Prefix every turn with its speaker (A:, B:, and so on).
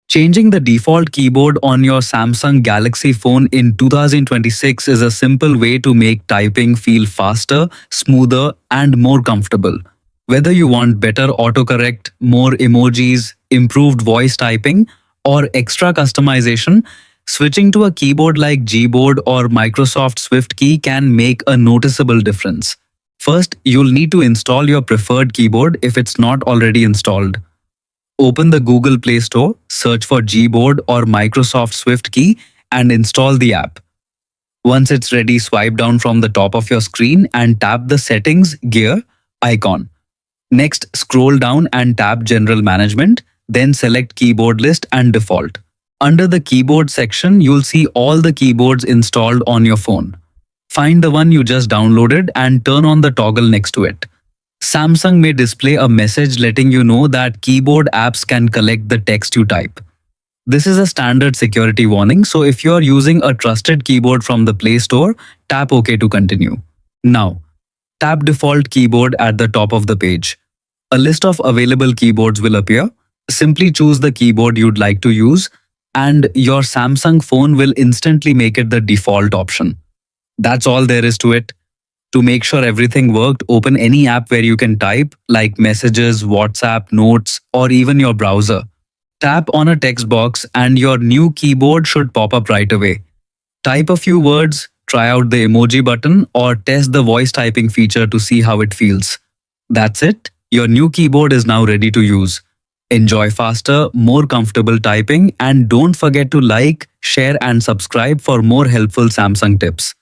A: Changing the default keyboard on your Samsung Galaxy phone in 2026 is a simple way to make typing feel faster, smoother, and more comfortable. Whether you want better autocorrect, more emojis, improved voice typing, or extra customization, switching to a keyboard like Gboard or Microsoft SwiftKey can make a noticeable difference. First, you'll need to install your preferred keyboard if it's not already installed. Open the Google Play Store, search for Gboard or Microsoft SwiftKey, and install the app. Once it's ready, swipe down from the top of your screen and tap the Settings gear icon. Next, scroll down and tap General Management, then select Keyboard List and Default. Under the Keyboard section, you'll see all the keyboards installed on your phone. Find the one you just downloaded and turn on the toggle next to it. Samsung may display a message letting you know that keyboard apps can collect the text you type. This is a standard security warning, so if you are using a trusted keyboard from the Play Store, tap OK to continue. Now, tap Default Keyboard at the top of the page. A list of available keyboards will appear. Simply choose the keyboard you'd like to use, and your Samsung phone will instantly make it the default option. That's all there is to it. To make sure everything worked, open any app where you can type, like Messages, WhatsApp, Notes, or even your browser. Tap on a text box and your new keyboard should pop up right away. Type a few words, try out the emoji button, or test the voice typing feature to see how it feels. That's it. Your new keyboard is now ready to use. Enjoy faster, more comfortable typing, and don't forget to like, share, and subscribe for more helpful Samsung tips.